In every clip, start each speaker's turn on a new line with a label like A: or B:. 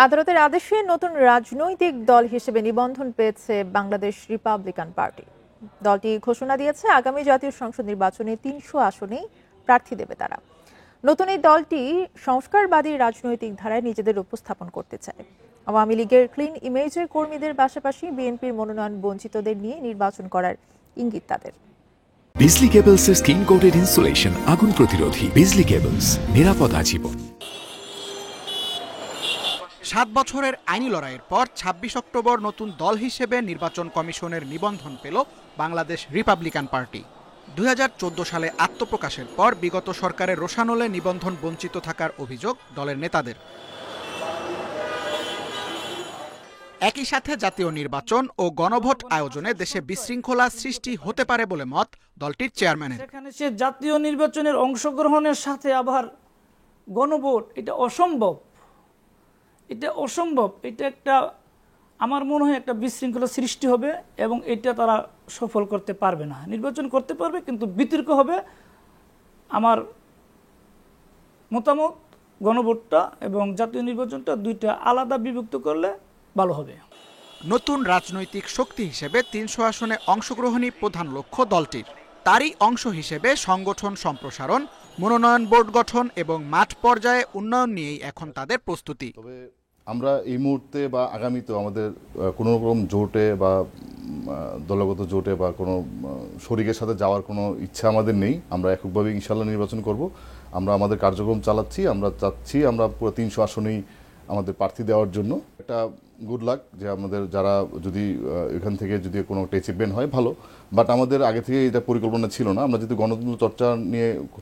A: আদালতের আদেশে নতুন রাজনৈতিক দল হিসেবে নিবন্ধন পেয়েছে বাংলাদেশ রিপাবলিকান পার্টি। দলটি ঘোষণা দিয়েছে আগামী জাতীয় সংসদ নির্বাচনে ৩০০ আসনেই প্রার্থী দেবে তারা। নতুন এই দলটি সংস্কারবাদী রাজনৈতিক ধারায় নিজেদের উপস্থাপন করতে চায়। আওয়ামী লীগের ক্লিন ইমেজের কর্মীদের পাশাপাশি বিএনপির মনোনয়ন বঞ্চিতদের নিয়ে নির্বাচন করার ইঙ্গিত তাদের।
B: বিজলি কেবলসের স্কিন কোটেড ইনসুলেশন আগুন প্রতিরোধী। বিজলি কেবলস, নিরাপদ আজীবন।
C: ৭ বছরের আইনি লড়াইয়ের পর ২৬ অক্টোবর নতুন দল হিসেবে নির্বাচন কমিশনের নিবন্ধন পেল বাংলাদেশ রিপাবলিকান পার্টি। ২০১৪ সালে আত্মপ্রকাশের পর বিগত সরকারের রোষানলে নিবন্ধন বঞ্চিত থাকার অভিযোগ দলের নেতাদের। একই সাথে জাতীয় নির্বাচন ও গণভোট আয়োজনে দেশে বিশৃঙ্খলা সৃষ্টি হতে পারে বলে মত দলটির চেয়ারম্যানের।
D: সেখানে সে জাতীয় নির্বাচনের অংশগ্রহণের সাথে আবার গণভোট, এটা অসম্ভব। এটা একটা আমার মনে হয় একটা বিশৃঙ্খলা সৃষ্টি হবে এবং এটা তারা সফল করতে পারবে না। নির্বাচন করতে পারবে কিন্তু বিতর্ক হবে। আমার মতামত গণভোটটা এবং জাতীয় নির্বাচনটা দুইটা আলাদা বিভক্ত করলে ভালো হবে।
C: নতুন রাজনৈতিক শক্তি হিসেবে ৩০০ আসনে অংশগ্রহণই প্রধান লক্ষ্য দলটির। তারই অংশ হিসেবে সংগঠন সম্প্রসারণ, মনোনয়ন বোর্ড গঠন এবং মাঠ পর্যায়ে উন্নয়ন নিয়েই এখন তাদের প্রস্তুতি।
E: তবে আমরা এই মুহূর্তে বা আগামীতেও আমাদের কোনো রকম জোটে বা দলগত জোটে বা কোনো শরিকের সাথে যাওয়ার কোনো ইচ্ছা আমাদের নেই। আমরা এককভাবে ইনশাল্লাহ নির্বাচন করব। আমরা আমাদের কার্যক্রম চালাচ্ছি। আমরা চাচ্ছি আমরা পুরো ৩০০ আসনেই আমাদের প্রার্থী দেওয়ার জন্য। একটা গুড লাক যে আমাদের যারা যদি এখান থেকে যদি কোনো একটা অ্যাচিভমেন্ট হয় ভালো, বাট আমাদের আগে থেকে এটা পরিকল্পনা ছিল না। আমরা যেহেতু গণতন্ত্র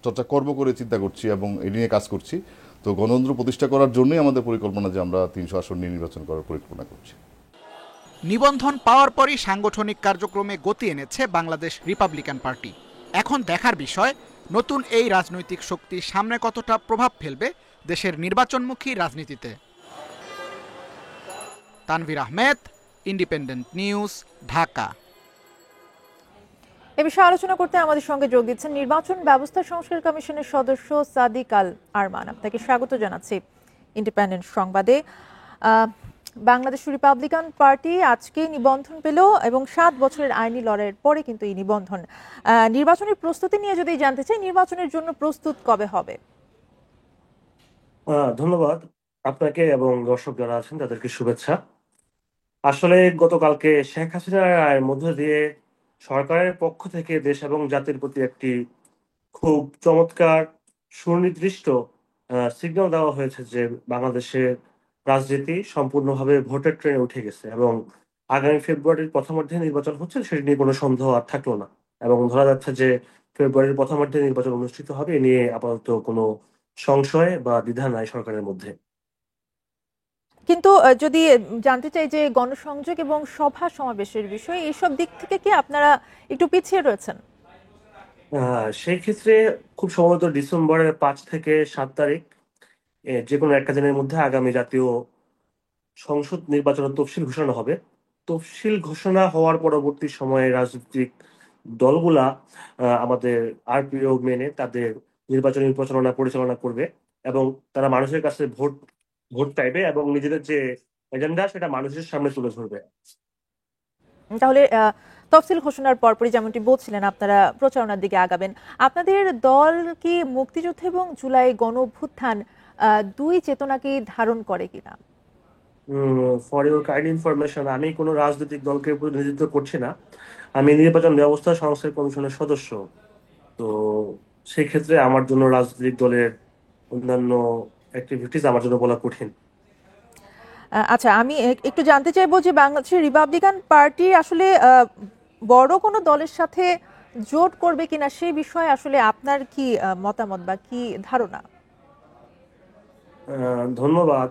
E: চর্চা করব করে চিন্তা করছি এবং এটি নিয়ে কাজ করছি, তো গণতন্ত্র প্রতিষ্ঠা করার জন্যই আমাদের পরিকল্পনা যে আমরা ৩০০ আসন নিয়ে নির্বাচন করার পরিকল্পনা করছি।
C: নিবন্ধন পাওয়ার পরই সাংগঠনিক কার্যক্রমে গতি এনেছে বাংলাদেশ রিপাবলিকান পার্টি। এখন দেখার বিষয় নতুন এই রাজনৈতিক শক্তি সামনে কতটা প্রভাব ফেলবে দেশের নির্বাচনমুখী রাজনীতিতে। Tanvir Ahmed, independent news, Dhaka.
A: এ বিষয়ে আলোচনা করতে আমাদের সঙ্গে যোগ দিচ্ছেন নির্বাচন ব্যবস্থা সংস্কার কমিশনের সদস্য সাদিক আল আরমান। আপনাকে স্বাগত জানাচ্ছি ইন্ডিপেন্ডেন্ট সংবাদে। বাংলাদেশ রিপাবলিকান পার্টি আজকে নিবন্ধন পেল এবং ৭ বছরের আইনি লড়াইয়ের পরে কিন্তু এই নিবন্ধন। নির্বাচনের প্রস্তুতি নিয়ে যদি জানতে চাই, নির্বাচনের জন্য প্রস্তুত কবে হবে?
F: ধন্যবাদ আপনাকে এবং দর্শক যারা আছেন তাদেরকে শুভেচ্ছা। আসলে গতকালকে শেখ হাসিনার রায়ের মধ্য দিয়ে সরকারের পক্ষ থেকে দেশ এবং জাতির প্রতি একটি খুব চমৎকার সুনির্দিষ্ট সিগন্যাল দেওয়া হয়েছে যে বাংলাদেশের রাজনীতি সম্পূর্ণভাবে ভোটের ট্রেনে উঠে গেছে এবং আগামী ফেব্রুয়ারির প্রথমার্ধে নির্বাচন হচ্ছে, সেটি নিয়ে কোনো সন্দেহ আর থাকলো না এবং ধরা যাচ্ছে যে ফেব্রুয়ারির প্রথমার্ধে নির্বাচন অনুষ্ঠিত হবে। এ নিয়ে আপাতত কোনো সংশয় বা দ্বিধা নাই সরকারের মধ্যে।
A: কিন্তু যদি জানতে চাই যে গণসংযোগ এবং সভা সমাবেশের বিষয়, এইসব দিক থেকে কি আপনারা একটু পিছিয়ে রয়েছেন?
F: সেই ক্ষেত্রে খুব সম্ভবত ডিসেম্বরের ৫ থেকে ৭ তারিখ যে কোনো একটা দিনের মধ্যে আগামী জাতীয় সংসদ নির্বাচনের তফসিল ঘোষণা হবে। তফসিল ঘোষণা হওয়ার পরবর্তী সময়ে রাজনৈতিক দলগুলা আমাদের আরপিও মেনে তাদের নির্বাচনী প্রচারণা পরিচালনা করবে এবং তারা মানুষের কাছে ভোট চাইবে এবং নিজেদের যে এজেন্ডা সেটা মানুষের সামনে তুলে ধরবে।
A: তাহলে তফসিল ঘোষণার পরপরই যেমনটি বলছিলেন আপনারা প্রচারণার দিকে আগাবেন। আপনাদের দল কি মুক্তিযুদ্ধ এবং জুলাই গণ অভ্যুত্থান দুই চেতনাকে ধারণ করে কিনা?
F: ফর ইউর কাইন্ড ইনফরমেশন, আমি কোনো রাজনৈতিক দলকে প্রতিনিধিত্ব করছি না। আমি নির্বাচন ব্যবস্থা সংস্কার কমিশনের সদস্য। তো সেই ক্ষেত্রে আমার জন্য রাজনৈতিক দলের অন্যান্য অ্যাক্টিভিটিস আমার জন্য বলা কঠিন।
A: আচ্ছা, আমি একটু জানতে চাইবো যে বাংলাদেশের রিপাবলিকান পার্টি আসলে বড় কোনো দলের সাথে জোট করবে কিনা, সেই বিষয়ে আসলে আপনার কি মতামত বা কি ধারণা?
F: ধন্যবাদ।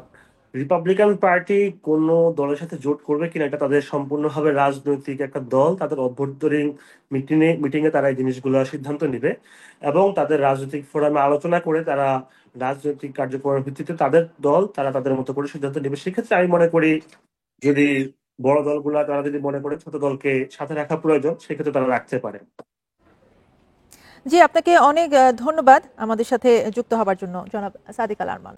F: রিপাবলিকান পার্টি কোনো দলের সাথে জোট করবে কিনা এটা তাদের সম্পূর্ণভাবে রাজনৈতিক একটা দল, তাদের অভ্যন্তরীণ মিটিংয়ে তারা এই জিনিসগুলো সিদ্ধান্ত নেবে এবং তাদের রাজনৈতিক ফোরামে আলোচনা করে তারা রাজনৈতিক কার্যক্রমের ভিত্তিতে তাদের দল তারা তাদের মতো করে সিদ্ধান্ত নেবে। সেক্ষেত্রে আমি মনে করি যদি বড় দলগুলা তারা যদি মনে করে ছোট দলকে সাথে রাখা প্রয়োজন, সেক্ষেত্রে তারা রাখতে পারে।
A: জি, আপনাকে অনেক ধন্যবাদ আমাদের সাথে যুক্ত হবার জন্য জনাব সাদিক আল আরমান।